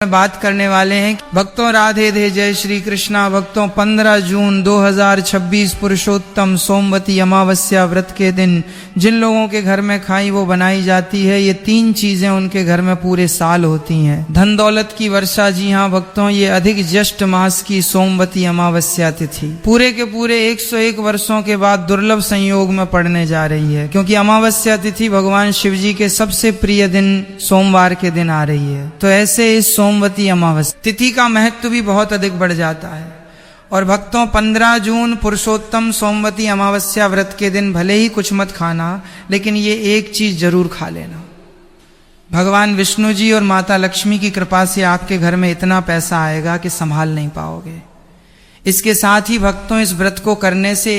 बात करने वाले हैं। भक्तों राधे धे जय श्री कृष्णा। भक्तों 15 जून 2026 पुरुषोत्तम सोमवती अमावस्या व्रत के दिन जिन लोगों के घर में खाई वो बनाई जाती है, ये 3 चीजें उनके घर में पूरे साल होती हैं। धन दौलत की वर्षा। जी हाँ भक्तों, ये अधिक ज्येष्ठ मास की सोमवती अमावस्या तिथि पूरे के पूरे 101 वर्षों के बाद दुर्लभ संयोग में पड़ने जा रही है, क्योंकि अमावस्या तिथि भगवान शिव जी के सबसे प्रिय दिन सोमवार के दिन आ रही है। तो ऐसे इस सोमवती अमावस्या तिथि का महत्व भी बहुत अधिक बढ़ जाता है। और भक्तों 15 जून पुरुषोत्तम सोमवती अमावस्या व्रत के दिन भले ही कुछ मत खाना, लेकिन ये एक चीज जरूर खा लेना। भगवान विष्णु जी और माता लक्ष्मी की कृपा से आपके घर में इतना पैसा आएगा कि संभाल नहीं पाओगे। इसके साथ ही भक्तों इस व्रत को करने से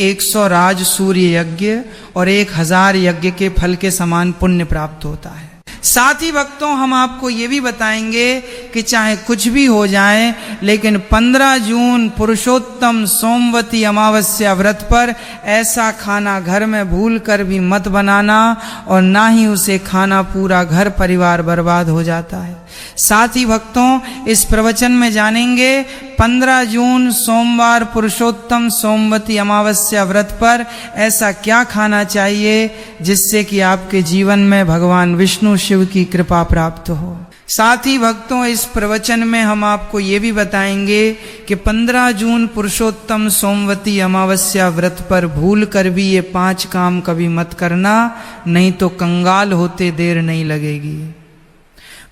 100 राज सूर्य यज्ञ और 1000 यज्ञ के फल के समान पुण्य प्राप्त होता है। साथ ही भक्तों हम आपको ये भी बताएंगे कि चाहे कुछ भी हो जाए, लेकिन 15 जून पुरुषोत्तम सोमवती अमावस्या व्रत पर ऐसा खाना घर में भूल कर भी मत बनाना, और ना ही उसे खाना पूरा घर परिवार बर्बाद हो जाता है। साथ ही भक्तों इस प्रवचन में जानेंगे 15 जून सोमवार पुरुषोत्तम सोमवती अमावस्या व्रत पर ऐसा क्या खाना चाहिए जिससे कि आपके जीवन में भगवान विष्णु शिव की कृपा प्राप्त हो। साथ ही भक्तों इस प्रवचन में हम आपको ये भी बताएंगे कि 15 जून पुरुषोत्तम सोमवती अमावस्या व्रत पर भूल कर भी ये 5 काम कभी मत करना, नहीं तो कंगाल होते देर नहीं लगेगी।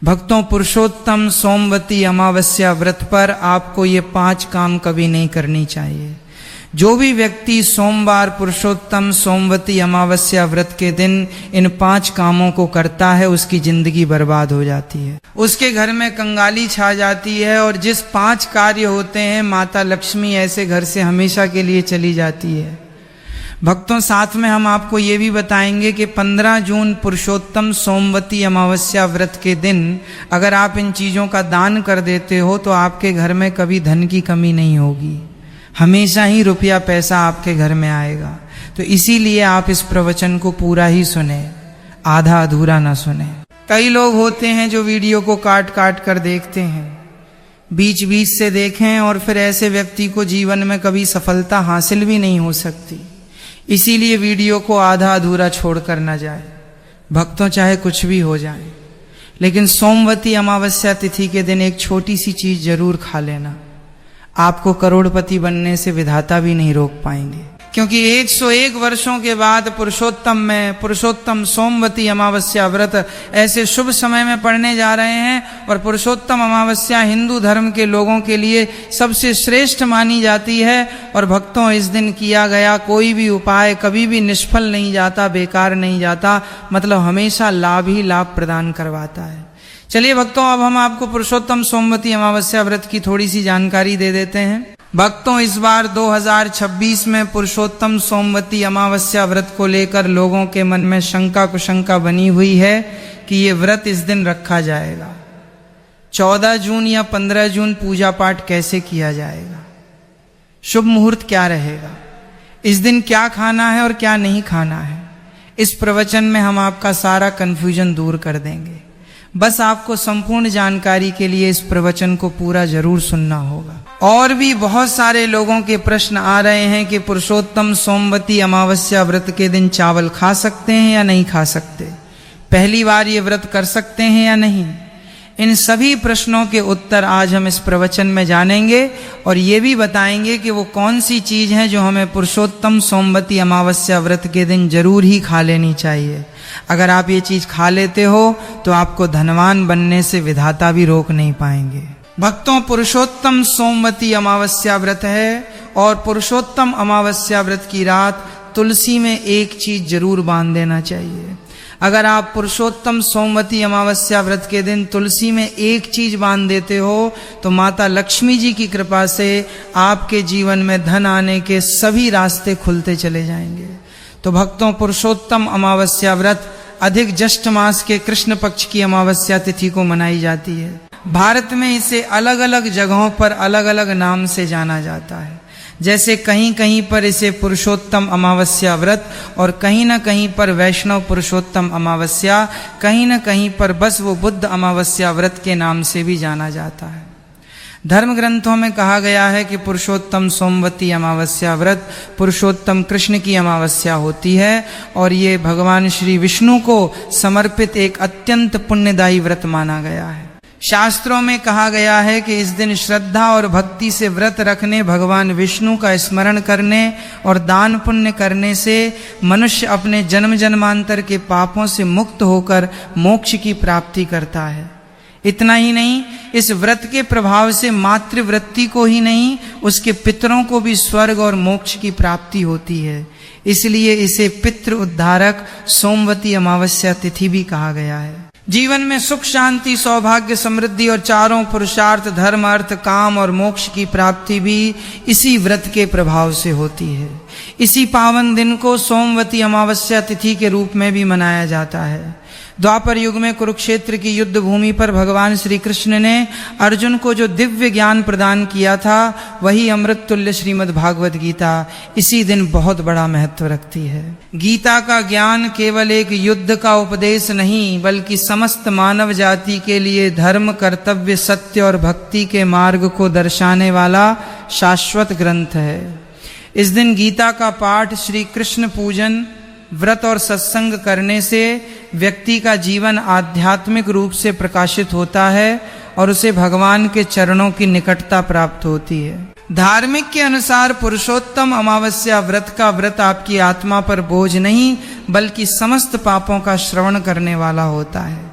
भक्तों पुरुषोत्तम सोमवती अमावस्या व्रत पर आपको ये 5 काम कभी नहीं करनी चाहिए। जो भी व्यक्ति सोमवार पुरुषोत्तम सोमवती अमावस्या व्रत के दिन इन 5 कामों को करता है, उसकी जिंदगी बर्बाद हो जाती है, उसके घर में कंगाली छा जाती है, और जिस 5 कार्य होते हैं माता लक्ष्मी ऐसे घर से हमेशा के लिए चली जाती है। भक्तों साथ में हम आपको ये भी बताएंगे कि 15 जून पुरुषोत्तम सोमवती अमावस्या व्रत के दिन अगर आप इन चीज़ों का दान कर देते हो तो आपके घर में कभी धन की कमी नहीं होगी, हमेशा ही रुपया पैसा आपके घर में आएगा। तो इसीलिए आप इस प्रवचन को पूरा ही सुने, आधा अधूरा ना सुने। कई लोग होते हैं जो वीडियो को काट काट कर देखते हैं, बीच बीच से देखें, और फिर ऐसे व्यक्ति को जीवन में कभी सफलता हासिल भी नहीं हो सकती। इसीलिए वीडियो को आधा अधूरा छोड़ कर न जाए। भक्तों चाहे कुछ भी हो जाए, लेकिन सोमवती अमावस्या तिथि के दिन एक छोटी सी चीज जरूर खा लेना। आपको करोड़पति बनने से विधाता भी नहीं रोक पाएंगे, क्योंकि 101 वर्षों के बाद पुरुषोत्तम सोमवती अमावस्या व्रत ऐसे शुभ समय में पड़ने जा रहे हैं। और पुरुषोत्तम अमावस्या हिंदू धर्म के लोगों के लिए सबसे श्रेष्ठ मानी जाती है। और भक्तों इस दिन किया गया कोई भी उपाय कभी भी निष्फल नहीं जाता, बेकार नहीं जाता, मतलब हमेशा लाभ ही लाभ प्रदान करवाता है। चलिए भक्तों अब हम आपको पुरुषोत्तम सोमवती अमावस्या व्रत की थोड़ी सी जानकारी दे देते हैं। भक्तों इस बार 2026 में पुरुषोत्तम सोमवती अमावस्या व्रत को लेकर लोगों के मन में शंका कुशंका बनी हुई है कि ये व्रत इस दिन रखा जाएगा। 14 जून या 15 जून पूजा पाठ कैसे किया जाएगा, शुभ मुहूर्त क्या रहेगा, इस दिन क्या खाना है और क्या नहीं खाना है। इस प्रवचन में हम आपका सारा कंफ्यूजन दूर कर देंगे। बस आपको संपूर्ण जानकारी के लिए इस प्रवचन को पूरा जरूर सुनना होगा। और भी बहुत सारे लोगों के प्रश्न आ रहे हैं कि पुरुषोत्तम सोमवती अमावस्या व्रत के दिन चावल खा सकते हैं या नहीं खा सकते, पहली बार ये व्रत कर सकते हैं या नहीं। इन सभी प्रश्नों के उत्तर आज हम इस प्रवचन में जानेंगे, और ये भी बताएंगे कि वो कौन सी चीज है जो हमें पुरुषोत्तम सोमवती अमावस्या व्रत के दिन जरूर ही खा लेनी चाहिए। अगर आप ये चीज खा लेते हो तो आपको धनवान बनने से विधाता भी रोक नहीं पाएंगे। भक्तों पुरुषोत्तम सोमवती अमावस्या व्रत है, और पुरुषोत्तम अमावस्या व्रत की रात तुलसी में एक चीज जरूर बांध देना चाहिए। अगर आप पुरुषोत्तम सोमवती अमावस्या व्रत के दिन तुलसी में एक चीज बांध देते हो तो माता लक्ष्मी जी की कृपा से आपके जीवन में धन आने के सभी रास्ते खुलते चले जाएंगे। तो भक्तों पुरुषोत्तम अमावस्या व्रत अधिक ज्येष्ठ मास के कृष्ण पक्ष की अमावस्या तिथि को मनाई जाती है। भारत में इसे अलग अलग जगहों पर अलग अलग नाम से जाना जाता है। जैसे कहीं कहीं पर इसे पुरुषोत्तम अमावस्या व्रत और कहीं न कहीं पर वैष्णव पुरुषोत्तम अमावस्या, कहीं न कहीं पर बस वो बुद्ध अमावस्या व्रत के नाम से भी जाना जाता है। धर्म ग्रंथों में कहा गया है कि पुरुषोत्तम सोमवती अमावस्या व्रत पुरुषोत्तम कृष्ण की अमावस्या होती है और ये भगवान श्री विष्णु को समर्पित एक अत्यंत पुण्यदायी व्रत माना गया है। शास्त्रों में कहा गया है कि इस दिन श्रद्धा और भक्ति से व्रत रखने, भगवान विष्णु का स्मरण करने और दान पुण्य करने से मनुष्य अपने जन्म जन्मांतर के पापों से मुक्त होकर मोक्ष की प्राप्ति करता है। इतना ही नहीं, इस व्रत के प्रभाव से मातृवृत्ति को ही नहीं, उसके पितरों को भी स्वर्ग और मोक्ष की प्राप्ति होती है। इसलिए इसे पितृ उद्धारक सोमवती अमावस्या तिथि भी कहा गया है। जीवन में सुख शांति सौभाग्य समृद्धि और चारों पुरुषार्थ धर्म अर्थ काम और मोक्ष की प्राप्ति भी इसी व्रत के प्रभाव से होती है। इसी पावन दिन को सोमवती अमावस्या तिथि के रूप में भी मनाया जाता है। द्वापर युग में कुरुक्षेत्र की युद्ध भूमि पर भगवान श्री कृष्ण ने अर्जुन को जो दिव्य ज्ञान प्रदान किया था, वही अमृत तुल्य श्रीमद् भागवत गीता इसी दिन बहुत बड़ा महत्व रखती है। गीता का ज्ञान केवल एक युद्ध का उपदेश नहीं, बल्कि समस्त मानव जाति के लिए धर्म, कर्तव्य, सत्य और भक्ति के मार्ग को दर्शाने वाला शाश्वत ग्रंथ है। इस दिन गीता का पाठ, श्री कृष्ण पूजन, व्रत और सत्संग करने से व्यक्ति का जीवन आध्यात्मिक रूप से प्रकाशित होता है और उसे भगवान के चरणों की निकटता प्राप्त होती है। धार्मिक के अनुसार पुरुषोत्तम अमावस्या व्रत का व्रत आपकी आत्मा पर बोझ नहीं, बल्कि समस्त पापों का श्रवण करने वाला होता है।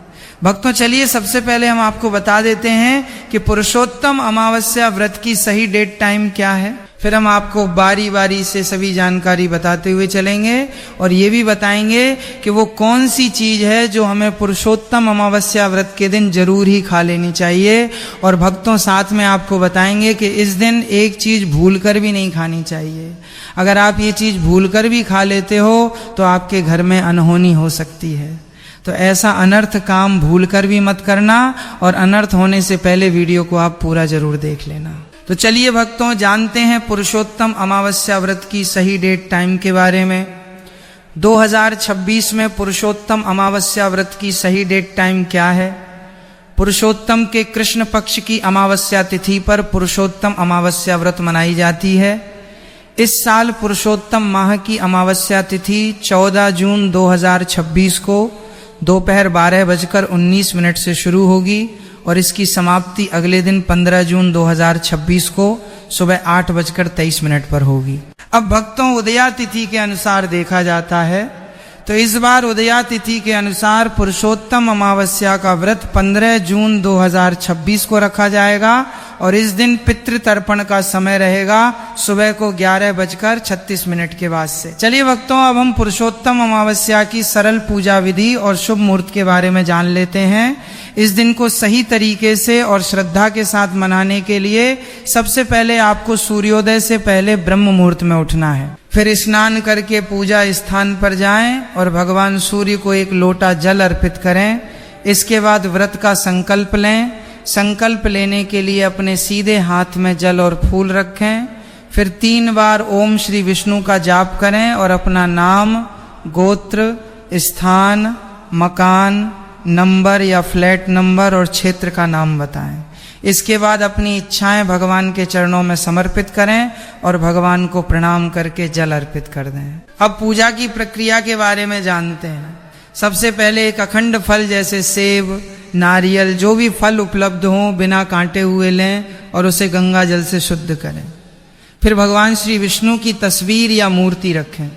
भक्तों, चलिए सबसे पहले हम आपको बता देते हैं कि पुरुषोत्तम अमावस्या व्रत की सही डेट टाइम क्या है। फिर हम आपको बारी बारी से सभी जानकारी बताते हुए चलेंगे और ये भी बताएंगे कि वो कौन सी चीज है जो हमें पुरुषोत्तम अमावस्या व्रत के दिन जरूर ही खा लेनी चाहिए। और भक्तों, साथ में आपको बताएंगे कि इस दिन एक चीज भूल कर भी नहीं खानी चाहिए। अगर आप ये चीज भूल कर भी खा लेते हो तो आपके घर में अनहोनी हो सकती है। तो ऐसा अनर्थ काम भूल कर भी मत करना और अनर्थ होने से पहले वीडियो को आप पूरा जरूर देख लेना। तो चलिए भक्तों, जानते हैं पुरुषोत्तम अमावस्या व्रत की सही डेट टाइम के बारे में। 2026 में पुरुषोत्तम अमावस्या व्रत की सही डेट टाइम क्या है। पुरुषोत्तम के कृष्ण पक्ष की अमावस्या तिथि पर पुरुषोत्तम अमावस्या व्रत मनाई जाती है। इस साल पुरुषोत्तम माह की अमावस्या तिथि 14 जून 2026 को दोपहर 12:19 से शुरू होगी और इसकी समाप्ति अगले दिन 15 जून 2026 को सुबह 8:23 पर होगी। अब भक्तों, उदया तिथि के अनुसार देखा जाता है तो इस बार उदया तिथि के अनुसार पुरुषोत्तम अमावस्या का व्रत 15 जून 2026 को रखा जाएगा और इस दिन पितृ तर्पण का समय रहेगा सुबह को 11:36 के बाद से। चलिए भक्तों, अब हम पुरुषोत्तम अमावस्या की सरल पूजा विधि और शुभ मुहूर्त के बारे में जान लेते हैं। इस दिन को सही तरीके से और श्रद्धा के साथ मनाने के लिए सबसे पहले आपको सूर्योदय से पहले ब्रह्म मुहूर्त में उठना है। फिर स्नान करके पूजा स्थान पर जाएं और भगवान सूर्य को एक लोटा जल अर्पित करें। इसके बाद व्रत का संकल्प लें। संकल्प लेने के लिए अपने सीधे हाथ में जल और फूल रखें। फिर 3 बार ओम श्री विष्णु का जाप करें और अपना नाम, गोत्र, स्थान, मकान, नंबर या फ्लैट नंबर और क्षेत्र का नाम बताएं। इसके बाद अपनी इच्छाएं भगवान के चरणों में समर्पित करें और भगवान को प्रणाम करके जल अर्पित कर दें। अब पूजा की प्रक्रिया के बारे में जानते हैं। सबसे पहले एक अखंड फल जैसे सेब, नारियल, जो भी फल उपलब्ध हों बिना कांटे हुए लें और उसे गंगा जल से शुद्ध करें। फिर भगवान श्री विष्णु की तस्वीर या मूर्ति रखें।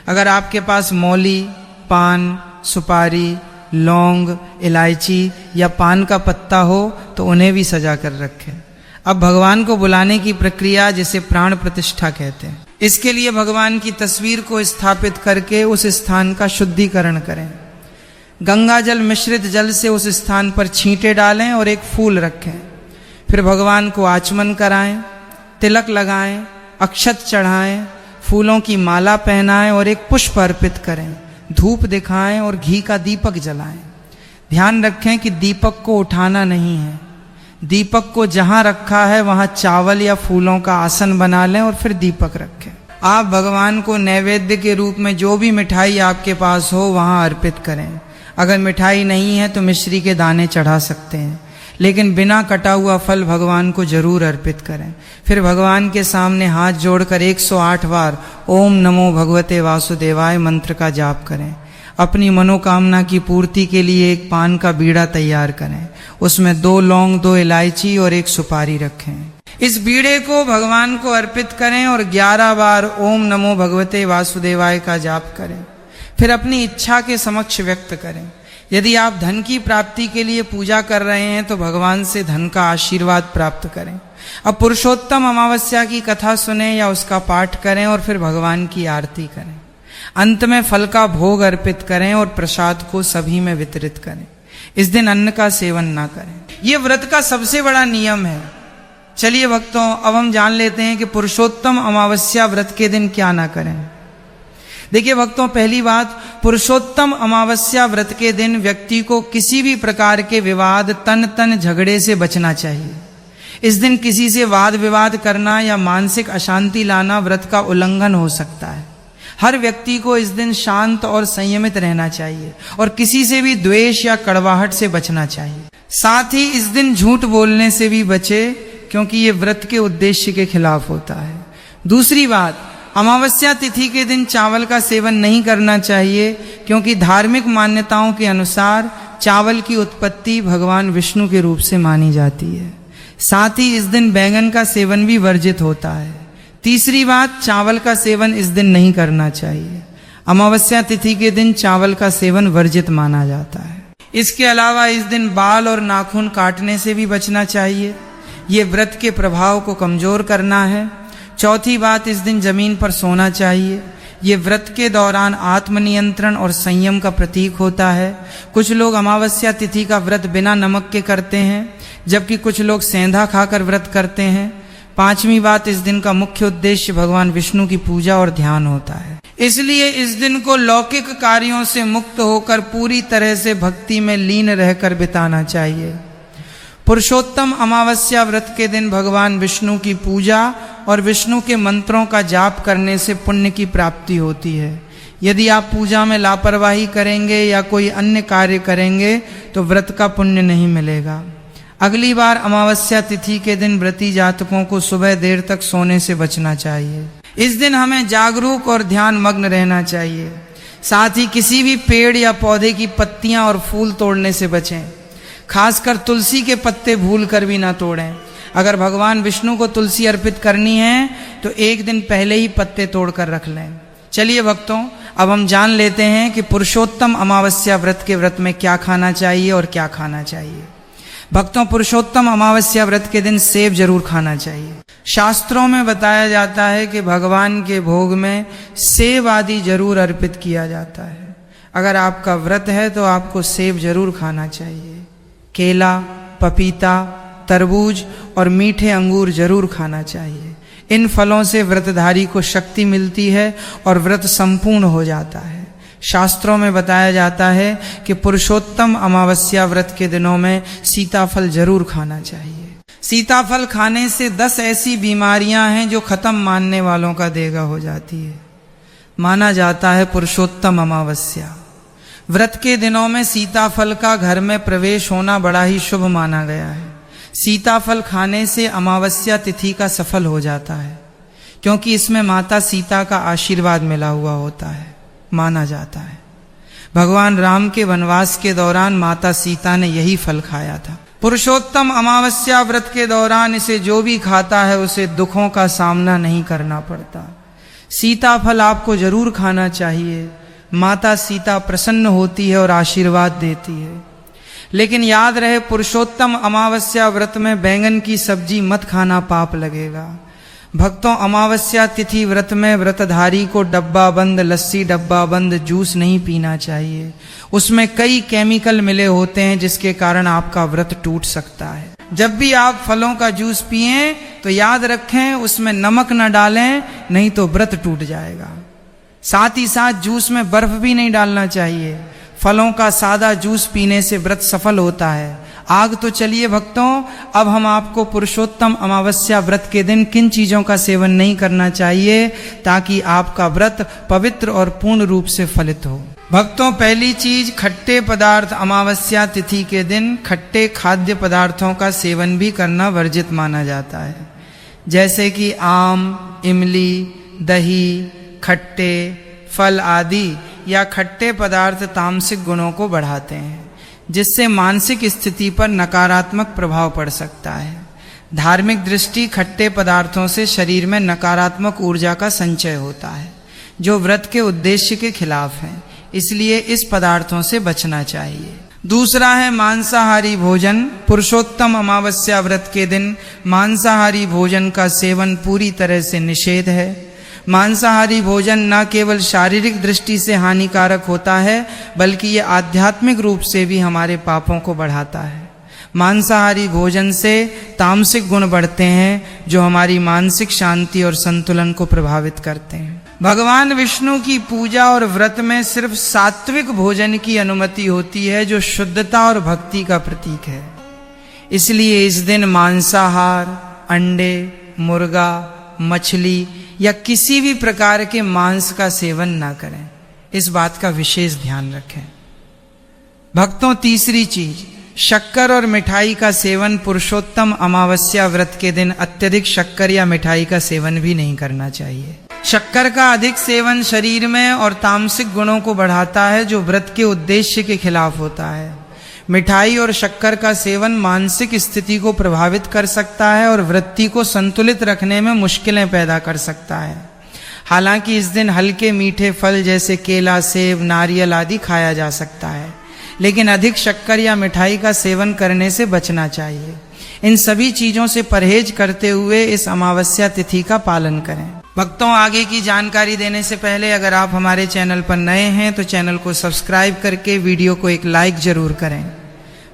अगर आपके पास मौली, पान, सुपारी, लौंग, इलायची या पान का पत्ता हो तो उन्हें भी सजा कर रखें। अब भगवान को बुलाने की प्रक्रिया, जिसे प्राण प्रतिष्ठा कहते हैं, इसके लिए भगवान की तस्वीर को स्थापित करके उस स्थान का शुद्धिकरण करें। गंगा जल मिश्रित जल से उस स्थान पर छींटे डालें और एक फूल रखें। फिर भगवान को आचमन कराएं, तिलक लगाएं, अक्षत चढ़ाएं, फूलों की माला पहनाएं और एक पुष्प अर्पित करें। धूप दिखाएं और घी का दीपक जलाएं। ध्यान रखें कि दीपक को उठाना नहीं है। दीपक को जहां रखा है वहां चावल या फूलों का आसन बना लें और फिर दीपक रखें। आप भगवान को नैवेद्य के रूप में जो भी मिठाई आपके पास हो वहां अर्पित करें। अगर मिठाई नहीं है तो मिश्री के दाने चढ़ा सकते हैं, लेकिन बिना कटा हुआ फल भगवान को जरूर अर्पित करें। फिर भगवान के सामने हाथ जोड़कर 108 बार ओम नमो भगवते वासुदेवाय मंत्र का जाप करें। अपनी मनोकामना की पूर्ति के लिए एक पान का बीड़ा तैयार करें, उसमें 2 लौंग, 2 इलायची और 1 सुपारी रखें। इस बीड़े को भगवान को अर्पित करें और 11 बार ओम नमो भगवते वासुदेवाय का जाप करें। फिर अपनी इच्छा के समक्ष व्यक्त करें। यदि आप धन की प्राप्ति के लिए पूजा कर रहे हैं तो भगवान से धन का आशीर्वाद प्राप्त करें। अब पुरुषोत्तम अमावस्या की कथा सुने या उसका पाठ करें और फिर भगवान की आरती करें। अंत में फल का भोग अर्पित करें और प्रसाद को सभी में वितरित करें। इस दिन अन्न का सेवन ना करें। यह व्रत का सबसे बड़ा नियम है। चलिए भक्तों, अब हम जान लेते हैं कि पुरुषोत्तम अमावस्या व्रत के दिन क्या ना करें। देखिए भक्तों, पहली बात, पुरुषोत्तम अमावस्या व्रत के दिन व्यक्ति को किसी भी प्रकार के विवाद, तन झगड़े से बचना चाहिए। इस दिन किसी से वाद विवाद करना या मानसिक अशांति लाना व्रत का उल्लंघन हो सकता है। हर व्यक्ति को इस दिन शांत और संयमित रहना चाहिए और किसी से भी द्वेष या कड़वाहट से बचना चाहिए। साथ ही इस दिन झूठ बोलने से भी बचे, क्योंकि ये व्रत के उद्देश्य के खिलाफ होता है। दूसरी बात, अमावस्या तिथि के दिन चावल का सेवन नहीं करना चाहिए, क्योंकि धार्मिक मान्यताओं के अनुसार चावल की उत्पत्ति भगवान विष्णु के रूप से मानी जाती है। साथ ही इस दिन बैंगन का सेवन भी वर्जित होता है। तीसरी बात, चावल का सेवन इस दिन नहीं करना चाहिए। अमावस्या तिथि के दिन चावल का सेवन वर्जित माना जाता है। इसके अलावा इस दिन बाल और नाखून काटने से भी बचना चाहिए। ये व्रत के प्रभाव को कमजोर करना है। चौथी बात, इस दिन जमीन पर सोना चाहिए। ये व्रत के दौरान आत्मनियंत्रण और संयम का प्रतीक होता है। कुछ लोग अमावस्या तिथि का व्रत बिना नमक के करते हैं, जबकि कुछ लोग सेंधा खाकर व्रत करते हैं। पांचवी बात, इस दिन का मुख्य उद्देश्य भगवान विष्णु की पूजा और ध्यान होता है। इसलिए इस दिन को लौकिक कार्यों से मुक्त होकर पूरी तरह से भक्ति में लीन रहकर बिताना चाहिए। पुरुषोत्तम अमावस्या व्रत के दिन भगवान विष्णु की पूजा और विष्णु के मंत्रों का जाप करने से पुण्य की प्राप्ति होती है। यदि आप पूजा में लापरवाही करेंगे या कोई अन्य कार्य करेंगे तो व्रत का पुण्य नहीं मिलेगा। अगली बार अमावस्या तिथि के दिन व्रती जातकों को सुबह देर तक सोने से बचना चाहिए। इस दिन हमें जागरूक और ध्यान मग्न रहना चाहिए। साथ ही किसी भी पेड़ या पौधे की पत्तियां और फूल तोड़ने से बचें। खासकर तुलसी के पत्ते भूल कर भी ना तोड़ें। अगर भगवान विष्णु को तुलसी अर्पित करनी है तो एक दिन पहले ही पत्ते तोड़कर रख लें। चलिए भक्तों, अब हम जान लेते हैं कि पुरुषोत्तम अमावस्या व्रत के व्रत में क्या खाना चाहिए और क्या खाना चाहिए। भक्तों, पुरुषोत्तम अमावस्या व्रत के दिन सेब जरूर खाना चाहिए। शास्त्रों में बताया जाता है कि भगवान के भोग में सेब आदि जरूर अर्पित किया जाता है। अगर आपका व्रत है तो आपको सेब जरूर खाना चाहिए। केला, पपीता, तरबूज और मीठे अंगूर जरूर खाना चाहिए। इन फलों से व्रतधारी को शक्ति मिलती है और व्रत संपूर्ण हो जाता है। शास्त्रों में बताया जाता है कि पुरुषोत्तम अमावस्या व्रत के दिनों में सीताफल जरूर खाना चाहिए। सीताफल खाने से 10 ऐसी बीमारियां हैं जो खत्म मानने वालों का देगा हो जाती है। माना जाता है पुरुषोत्तम अमावस्या व्रत के दिनों में सीताफल का घर में प्रवेश होना बड़ा ही शुभ माना गया है। सीताफल खाने से अमावस्या तिथि का सफल हो जाता है, क्योंकि इसमें माता सीता का आशीर्वाद मिला हुआ होता है। माना जाता है भगवान राम के वनवास के दौरान माता सीता ने यही फल खाया था। पुरुषोत्तम अमावस्या व्रत के दौरान इसे जो भी खाता है उसे दुखों का सामना नहीं करना पड़ता। सीताफल आपको जरूर खाना चाहिए। माता सीता प्रसन्न होती है और आशीर्वाद देती है। लेकिन याद रहे, पुरुषोत्तम अमावस्या व्रत में बैंगन की सब्जी मत खाना, पाप लगेगा। भक्तों, अमावस्या तिथि व्रत में व्रतधारी को डब्बा बंद लस्सी, डब्बा बंद जूस नहीं पीना चाहिए। उसमें कई केमिकल मिले होते हैं जिसके कारण आपका व्रत टूट सकता है। जब भी आप फलों का जूस पिएं तो याद रखें उसमें नमक न डालें, नहीं तो व्रत टूट जाएगा। साथ ही साथ जूस में बर्फ भी नहीं डालना चाहिए। फलों का सादा जूस पीने से व्रत सफल होता है। आग तो चलिए भक्तों, अब हम आपको पुरुषोत्तम अमावस्या व्रत के दिन किन चीजों का सेवन नहीं करना चाहिए ताकि आपका व्रत पवित्र और पूर्ण रूप से फलित हो। भक्तों, पहली चीज, खट्टे पदार्थ अमावस्या तिथि के दिन खट्टे खाद्य पदार्थों का सेवन भी करना वर्जित माना जाता है, जैसे कि आम, इमली, दही, खट्टे फल आदि या खट्टे पदार्थ तामसिक गुणों को बढ़ाते हैं, जिससे मानसिक स्थिति पर नकारात्मक प्रभाव पड़ सकता है। धार्मिक दृष्टि खट्टे पदार्थों से शरीर में नकारात्मक ऊर्जा का संचय होता है, जो व्रत के उद्देश्य के खिलाफ है, इसलिए इस पदार्थों से बचना चाहिए। दूसरा है मांसाहारी भोजन। पुरुषोत्तम अमावस्या व्रत के दिन मांसाहारी भोजन का सेवन पूरी तरह से निषेध है। मांसाहारी भोजन न केवल शारीरिक दृष्टि से हानिकारक होता है, बल्कि ये आध्यात्मिक रूप से भी हमारे पापों को बढ़ाता है। मांसाहारी भोजन से तामसिक गुण बढ़ते हैं, जो हमारी मानसिक शांति और संतुलन को प्रभावित करते हैं। भगवान विष्णु की पूजा और व्रत में सिर्फ सात्विक भोजन की अनुमति होती है, जो शुद्धता और भक्ति का प्रतीक है। इसलिए इस दिन मांसाहार, अंडे, मुर्गा, मछली या किसी भी प्रकार के मांस का सेवन ना करें। इस बात का विशेष ध्यान रखें। भक्तों, तीसरी चीज, शक्कर और मिठाई का सेवन पुरुषोत्तम अमावस्या व्रत के दिन अत्यधिक शक्कर या मिठाई का सेवन भी नहीं करना चाहिए। शक्कर का अधिक सेवन शरीर में और तामसिक गुणों को बढ़ाता है, जो व्रत के उद्देश्य के खिलाफ होता है। मिठाई और शक्कर का सेवन मानसिक स्थिति को प्रभावित कर सकता है और वृत्ति को संतुलित रखने में मुश्किलें पैदा कर सकता है। हालांकि इस दिन हल्के मीठे फल जैसे केला, सेब, नारियल आदि खाया जा सकता है, लेकिन अधिक शक्कर या मिठाई का सेवन करने से बचना चाहिए। इन सभी चीजों से परहेज करते हुए इस अमावस्या तिथि का पालन करें। भक्तों, आगे की जानकारी देने से पहले अगर आप हमारे चैनल पर नए हैं तो चैनल को सब्सक्राइब करके वीडियो को एक लाइक जरूर करें।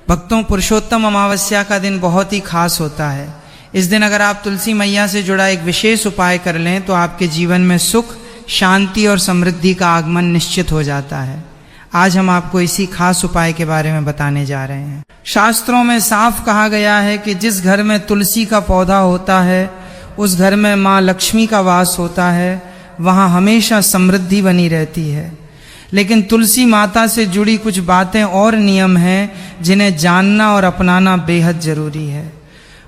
भक्तों, पुरुषोत्तम अमावस्या का दिन बहुत ही खास होता है। इस दिन अगर आप तुलसी मैया से जुड़ा एक विशेष उपाय कर लें तो आपके जीवन में सुख, शांति और समृद्धि का आगमन निश्चित हो जाता है। आज हम आपको इसी खास उपाय के बारे में बताने जा रहे हैं। शास्त्रों में साफ कहा गया है कि जिस घर में तुलसी का पौधा होता है, उस घर में माँ लक्ष्मी का वास होता है, वहाँ हमेशा समृद्धि बनी रहती है। लेकिन तुलसी माता से जुड़ी कुछ बातें और नियम हैं, जिन्हें जानना और अपनाना बेहद जरूरी है।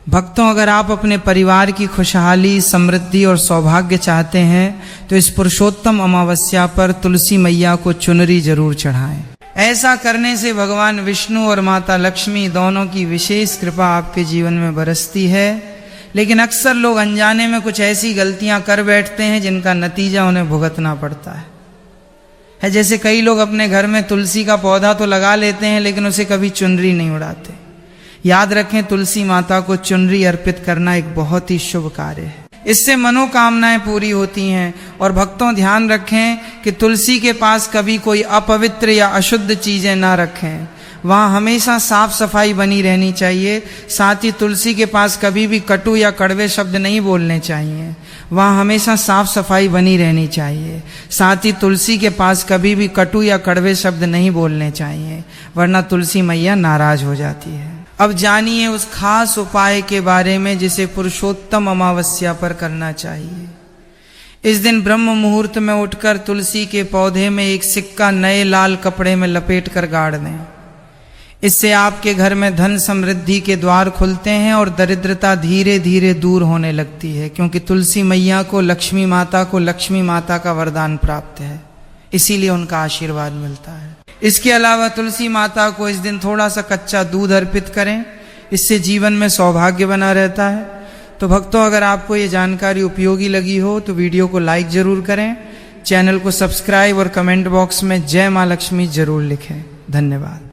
भक्तों, अगर आप अपने परिवार की खुशहाली, समृद्धि और सौभाग्य चाहते हैं तो इस पुरुषोत्तम अमावस्या पर तुलसी मैया को चुनरी जरूर चढ़ाएं। ऐसा करने से भगवान विष्णु और माता लक्ष्मी दोनों की विशेष कृपा आपके जीवन में बरसती है। लेकिन अक्सर लोग अनजाने में कुछ ऐसी गलतियां कर बैठते हैं जिनका नतीजा उन्हें भुगतना पड़ता है। जैसे कई लोग अपने घर में तुलसी का पौधा तो लगा लेते हैं, लेकिन उसे कभी चुनरी नहीं उड़ाते। याद रखें, तुलसी माता को चुनरी अर्पित करना एक बहुत ही शुभ कार्य है। इससे मनोकामनाएं पूरी होती हैं। और भक्तों, ध्यान रखें कि तुलसी के पास कभी कोई अपवित्र या अशुद्ध चीजें ना रखें। वहाँ हमेशा साफ सफाई बनी रहनी चाहिए। साथ ही तुलसी के पास कभी भी कटु या कड़वे शब्द नहीं बोलने चाहिए। वहाँ हमेशा साफ सफाई बनी रहनी चाहिए। साथ ही तुलसी के पास कभी भी कटु या कड़वे शब्द नहीं बोलने चाहिए, वरना तुलसी मैया नाराज हो जाती है। अब जानिए उस खास उपाय के बारे में जिसे पुरुषोत्तम अमावस्या पर करना चाहिए। इस दिन ब्रह्म मुहूर्त में उठकर तुलसी के पौधे में एक सिक्का नए लाल कपड़े में लपेट कर गाड़ दें। इससे आपके घर में धन समृद्धि के द्वार खुलते हैं और दरिद्रता धीरे धीरे दूर होने लगती है, क्योंकि तुलसी मैया को लक्ष्मी माता का वरदान प्राप्त है, इसीलिए उनका आशीर्वाद मिलता है। इसके अलावा तुलसी माता को इस दिन थोड़ा सा कच्चा दूध अर्पित करें, इससे जीवन में सौभाग्य बना रहता है। तो भक्तों, अगर आपको ये जानकारी उपयोगी लगी हो तो वीडियो को लाइक जरूर करें, चैनल को सब्सक्राइब और कमेंट बॉक्स में जय माँ लक्ष्मी जरूर लिखें। धन्यवाद।